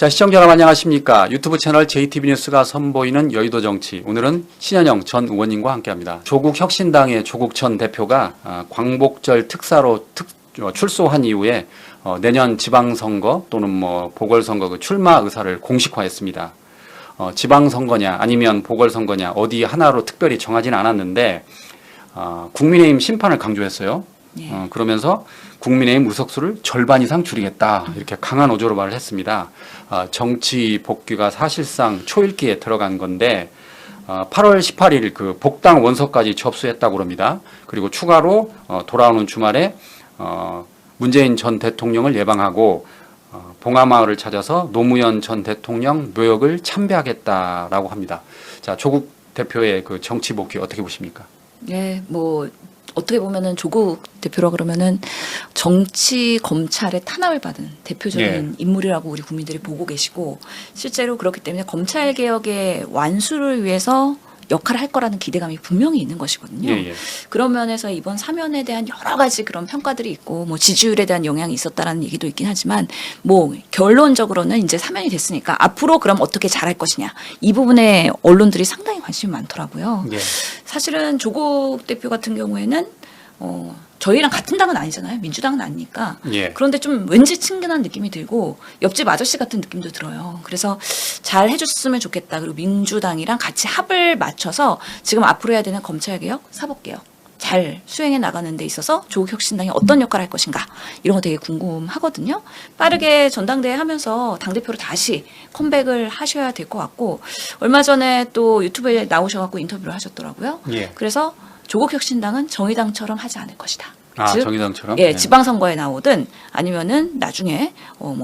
자, 시청자 여러분 안녕하십니까. 유튜브 채널 JTB 뉴스가 선보이는 여의도 정치. 오늘은 신현영 전 의원님과 함께합니다. 조국 혁신당의 조국 전 대표가 광복절 특사로 출소한 이후에 내년 지방선거 또는 보궐선거 그 출마 의사를 공식화했습니다. 지방선거냐 아니면 보궐선거냐 어디 하나로 특별히 정하지는 않았는데 국민의힘 심판을 강조했어요. 그러면서 국민의힘 의석수를 절반 이상 줄이겠다 이렇게 강한 어조로 말을 했습니다. 정치 복귀가 사실상 초읽기에 들어간 건데 8월 18일 그 복당 원서까지 접수했다고 합니다. 그리고 추가로 돌아오는 주말에 문재인 전 대통령을 예방하고 봉하마을을 찾아서 노무현 전 대통령 묘역을 참배하겠다라고 합니다. 자, 조국 대표의 그 정치 복귀 어떻게 보십니까? 네, 어떻게 보면은 조국 대표라 그러면은 정치 검찰의 탄압을 받은 대표적인 인물이라고 우리 국민들이 보고 계시고 실제로 그렇기 때문에 검찰 개혁의 완수를 위해서 역할을 할 거라는 기대감이 분명히 있는 것이거든요. 그런 면에서 이번 사면에 대한 여러 가지 그런 평가들이 있고 지지율에 대한 영향이 있었다라는 얘기도 있긴 하지만 결론적으로는 이제 사면이 됐으니까 앞으로 그럼 어떻게 잘할 것이냐 이 부분에 언론들이 상당히 관심이 많더라고요. 사실은 조국 대표 같은 경우에는 저희랑 같은 당은 아니잖아요. 민주당은 아니니까. 그런데 좀 왠지 친근한 느낌이 들고 옆집 아저씨 같은 느낌도 들어요. 그래서 잘 해줬으면 좋겠다. 그리고 민주당이랑 같이 합을 맞춰서 지금 앞으로 해야 되는 검찰개혁, 사법개혁 잘 수행해 나가는 데 있어서 조국 혁신당이 어떤 역할을 할 것인가 이런 거 되게 궁금하거든요. 빠르게 전당대회 하면서 당대표로 다시 컴백을 하셔야 될 것 같고 얼마 전에 또 유튜브에 나오셔갖고 인터뷰를 하셨더라고요. 그래서 조국 혁신당은 정의당처럼 하지 않을 것이다. 즉, 정의당처럼? 지방선거에 나오든 아니면은 나중에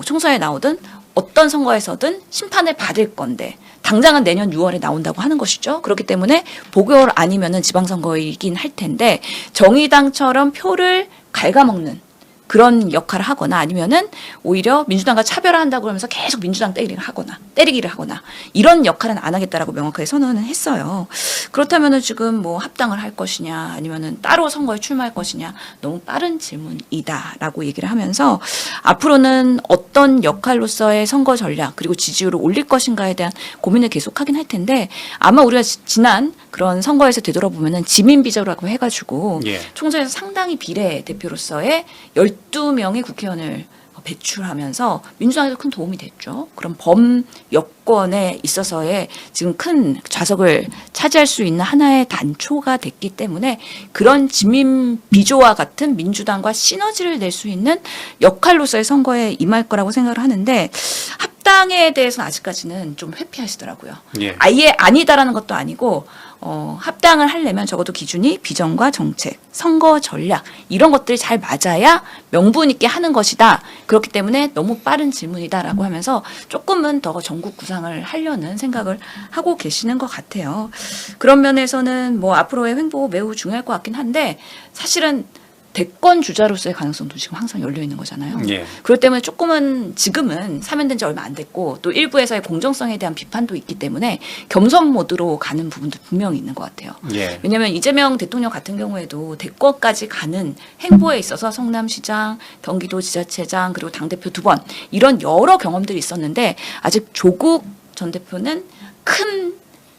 총선에 나오든 어떤 선거에서든 심판을 받을 건데 당장은 내년 6월에 나온다고 하는 것이죠. 그렇기 때문에 보궐 아니면은 지방선거이긴 할 텐데 정의당처럼 표를 갉아먹는 그런 역할을 하거나 아니면은 오히려 민주당과 차별화한다고 하면서 계속 민주당 때리기를 하거나 이런 역할은 안 하겠다라고 명확하게 선언을 했어요. 그렇다면은 지금 합당을 할 것이냐 아니면은 따로 선거에 출마할 것이냐 너무 빠른 질문이다라고 얘기를 하면서 앞으로는 어떤 역할로서의 선거 전략 그리고 지지율을 올릴 것인가에 대한 고민을 계속하긴 할 텐데 아마 우리가 지난 그런 선거에서 되돌아보면은 지민비조라고 해가지고 총선에서 상당히 비례대표로서의 12명의 국회의원을 배출하면서 민주당에도 큰 도움이 됐죠. 그럼 범여권에 있어서의 지금 큰 좌석을 차지할 수 있는 하나의 단초가 됐기 때문에 그런 지민 비조와 같은 민주당과 시너지를 낼 수 있는 역할로서의 선거에 임할 거라고 생각을 하는데 합당에 대해서는 아직까지는 좀 회피하시더라고요. 아예 아니다라는 것도 아니고 합당을 하려면 적어도 기준이 비전과 정책, 선거 전략 이런 것들이 잘 맞아야 명분 있게 하는 것이다. 그렇기 때문에 너무 빠른 질문이다라고 하면서 조금은 더 전국 구상을 하려는 생각을 하고 계시는 것 같아요. 그런 면에서는 앞으로의 횡보 매우 중요할 것 같긴 한데 사실은 대권 주자로서의 가능성도 지금 항상 열려 있는 거잖아요. 그렇기 때문에 조금은 지금은 사면된 지 얼마 안 됐고 또 일부에서의 공정성에 대한 비판도 있기 때문에 겸손 모드로 가는 부분도 분명히 있는 것 같아요. 왜냐하면 이재명 대통령 같은 경우에도 대권까지 가는 행보에 있어서 성남시장, 경기도지자체장 그리고 당대표 2번 이런 여러 경험들이 있었는데 아직 조국 전 대표는 큰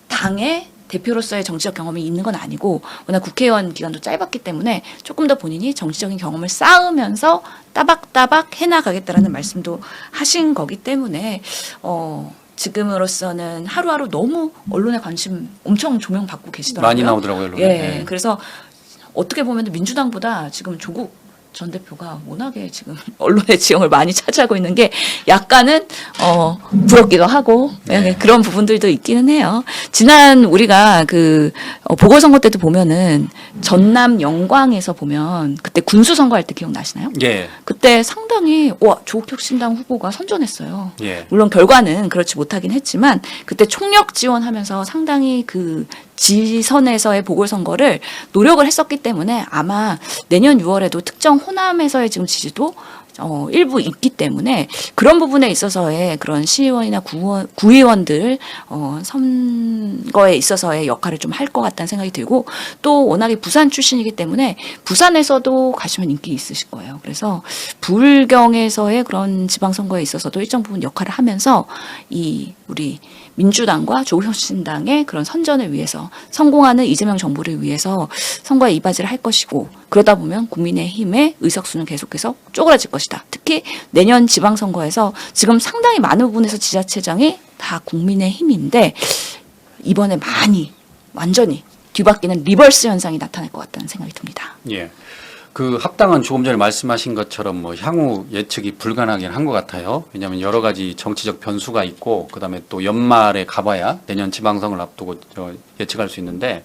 당의 대표로서의 정치적 경험이 있는 건 아니고 워낙 국회의원 기간도 짧았기 때문에 조금 더 본인이 정치적인 경험을 쌓으면서 따박따박 해나가겠다라는 말씀도 하신 거기 때문에 지금으로서는 하루하루 너무 언론의 관심 엄청 조명받고 계시더라고요. 많이 나오더라고요. 언론에. 그래서 어떻게 보면 민주당보다 지금 조국 전 대표가 워낙에 지금 언론의 지형을 많이 차지하고 있는 게 약간은 부럽기도 하고 그런 부분들도 있기는 해요. 지난 우리가 그 보궐선거 때도 보면은 전남 영광에서 보면 그때 군수 선거할 때 기억나시나요? 그때 상당히 조국 혁신당 후보가 선전했어요. 물론 결과는 그렇지 못하긴 했지만 그때 총력 지원하면서 상당히 그 지선에서의 보궐선거를 노력을 했었기 때문에 아마 내년 6월에도 특정 호남에서의 지금 지지도 일부 있기 때문에 그런 부분에 있어서의 그런 시의원이나 구의원들 선거에 있어서의 역할을 좀 할 것 같다는 생각이 들고 또 워낙에 부산 출신이기 때문에 부산에서도 가시면 인기 있으실 거예요. 그래서 부울경에서의 그런 지방선거에 있어서도 일정 부분 역할을 하면서 이 우리 민주당과 조국혁신당의 그런 선전을 위해서 성공하는 이재명 정부를 위해서 선거에 이바지를 할 것이고 그러다 보면 국민의힘의 의석수는 계속해서 쪼그라질 것이다. 특히 내년 지방선거에서 지금 상당히 많은 부분에서 지자체장이 다 국민의힘인데 이번에 많이 완전히 뒤바뀌는 리버스 현상이 나타날 것 같다는 생각이 듭니다. 예. 그 합당은 조금 전에 말씀하신 것처럼 뭐 향후 예측이 불가능하긴 한 것 같아요. 왜냐하면 여러 가지 정치적 변수가 있고 그다음에 또 연말에 가봐야 내년 지방선거를 앞두고 예측할 수 있는데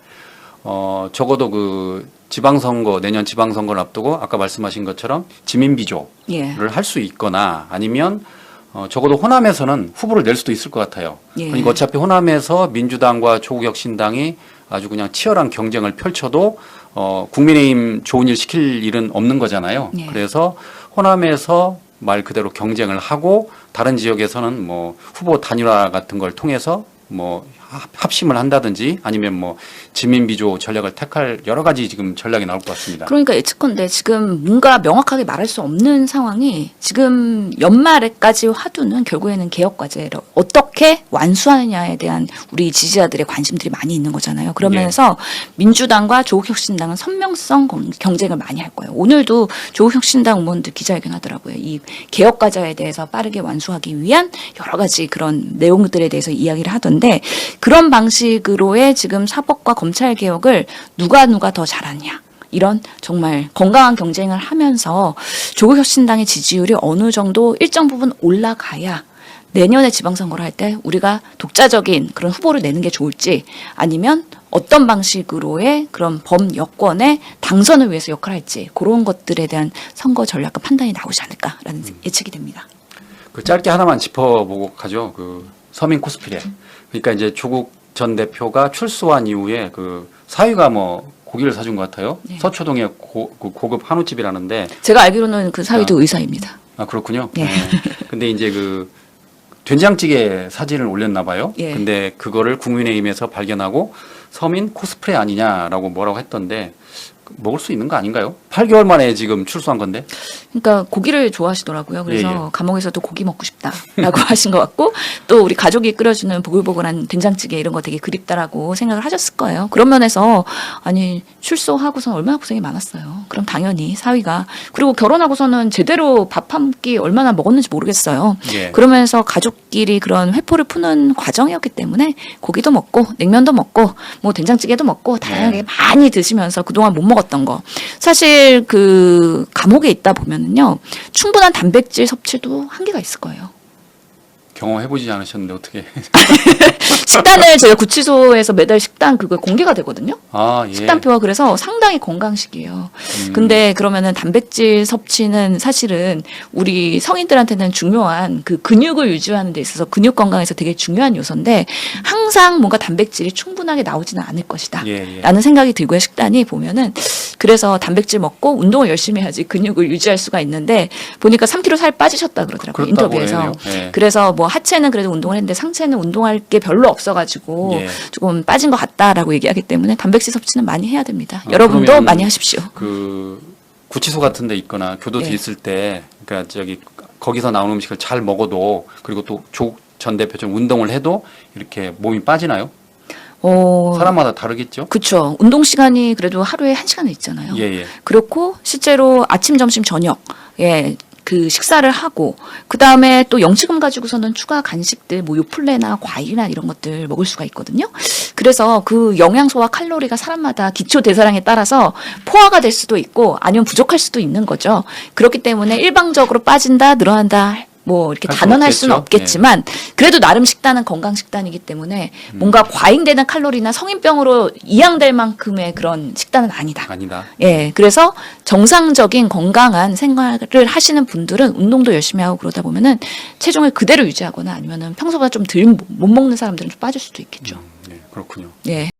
적어도 그 지방선거 내년 지방선거를 앞두고 아까 말씀하신 것처럼 지민비조를 예. 할 수 있거나 아니면 적어도 호남에서는 후보를 낼 수도 있을 것 같아요. 예. 그러니까 어차피 호남에서 민주당과 조국혁신당이 아주 그냥 치열한 경쟁을 펼쳐도 국민의힘 좋은 일 시킬 일은 없는 거잖아요. 예. 그래서 호남에서 말 그대로 경쟁을 하고 다른 지역에서는 뭐 후보 단일화 같은 걸 통해서 뭐 합심을 한다든지 아니면 뭐 지민비조 전략을 택할 여러 가지 지금 전략이 나올 것 같습니다. 그러니까 예측컨대 지금 뭔가 명확하게 말할 수 없는 상황이 지금 연말에까지 화두는 결국에는 개혁과제를 어떻게 완수하느냐에 대한 우리 지지자들의 관심들이 많이 있는 거잖아요. 그러면서 민주당과 조국혁신당은 선명성 경쟁을 많이 할 거예요. 오늘도 조국혁신당 의원들 기자회견 하더라고요. 이 개혁과제에 대해서 빠르게 완수하기 위한 여러 가지 그런 내용들에 대해서 이야기를 하던데 그런 방식으로의 지금 사법과 검찰 개혁을 누가 더 잘하냐. 이런 정말 건강한 경쟁을 하면서 조국혁신당의 지지율이 어느 정도 일정 부분 올라가야 내년에 지방선거를 할 때 우리가 독자적인 그런 후보를 내는 게 좋을지 아니면 어떤 방식으로의 그런 범여권의 당선을 위해서 역할을 할지 그런 것들에 대한 선거 전략과 판단이 나오지 않을까라는 예측이 됩니다. 그 짧게 하나만 짚어보고 가죠. 그 서민 코스프레. 그러니까 이제 조국 전 대표가 출소한 이후에 그 사위가 뭐 고기를 사준 것 같아요. 네. 서초동에 고급 한우집이라는데. 제가 알기로는 그 사위도 의사입니다. 아 그렇군요. 예. 근데 이제 그 된장찌개 사진을 올렸나 봐요. 예. 근데 그거를 국민의힘에서 발견하고 서민 코스프레 아니냐라고 뭐라고 했던데 먹을 수 있는 거 아닌가요? 8개월 만에 지금 출소한 건데. 그러니까 고기를 좋아하시더라고요. 그래서 예. 감옥에서도 고기 먹고 싶다라고 하신 것 같고 또 우리 가족이 끓여주는 보글보글한 된장찌개 이런 거 되게 그립다라고 생각을 하셨을 거예요. 그런 면에서 아니 출소하고선 얼마나 고생이 많았어요. 그럼 당연히 사위가 그리고 결혼하고서는 제대로 밥 한 끼 얼마나 먹었는지 모르겠어요. 예. 그러면서 가족끼리 그런 회포를 푸는 과정이었기 때문에 고기도 먹고 냉면도 먹고 뭐 된장찌개도 먹고 다양하게 많이 드시면서 그동안 못 먹었던 거. 사실 그 감옥에 있다 보면은요 충분한 단백질 섭취도 한계가 있을 거예요. 경험해보지 않으셨는데 어떻게? 식단을 저희가 구치소에서 매달 식단 그거 공개가 되거든요. 아 예. 식단표가 그래서 상당히 건강식이에요. 근데 그러면은 단백질 섭취는 사실은 우리 성인들한테는 중요한 그 근육을 유지하는 데 있어서 근육 건강에서 되게 중요한 요소인데 항상 뭔가 단백질이 충분하게 나오지는 않을 것이다. 예, 예. 라는 생각이 들고요. 식단이 보면은 그래서 단백질 먹고 운동을 열심히 해야지 근육을 유지할 수가 있는데 보니까 3kg 살 빠지셨다 그러더라고요. 그렇다고 인터뷰에서. 해요. 예. 그래서 뭐 하체는 그래도 운동을 했는데 상체는 운동할 게 별로 없어가지고 예. 조금 빠진 것 같다라고 얘기하기 때문에 단백질 섭취는 많이 해야 됩니다. 아, 여러분도 그러면 많이 하십시오. 그 구치소 같은 데 있거나 교도소 예. 있을 때 그러니까 저기 거기서 나오는 음식을 잘 먹어도 그리고 또 조국 전 대표처럼 운동을 해도 이렇게 몸이 빠지나요? 사람마다 다르겠죠? 그렇죠. 운동 시간이 그래도 하루에 1시간은 있잖아요. 예, 예. 그렇고 실제로 아침, 점심, 저녁 그 식사를 하고 그 다음에 또 영치금 가지고서는 추가 간식들 뭐 요플레나 과일이나 이런 것들 먹을 수가 있거든요. 그래서 그 영양소와 칼로리가 사람마다 기초 대사량에 따라서 포화가 될 수도 있고 아니면 부족할 수도 있는 거죠. 그렇기 때문에 일방적으로 빠진다, 늘어난다. 뭐 이렇게 할 수 단언할 수는 없겠죠. 없겠지만 그래도 나름 식단은 건강 식단이기 때문에 뭔가 과잉되는 칼로리나 성인병으로 이양될 만큼의 그런 식단은 아니다. 아니다. 예, 그래서 정상적인 건강한 생활을 하시는 분들은 운동도 열심히 하고 그러다 보면은 체중을 그대로 유지하거나 아니면은 평소보다 좀 덜 못 먹는 사람들은 좀 빠질 수도 있겠죠. 네, 그렇군요. 예.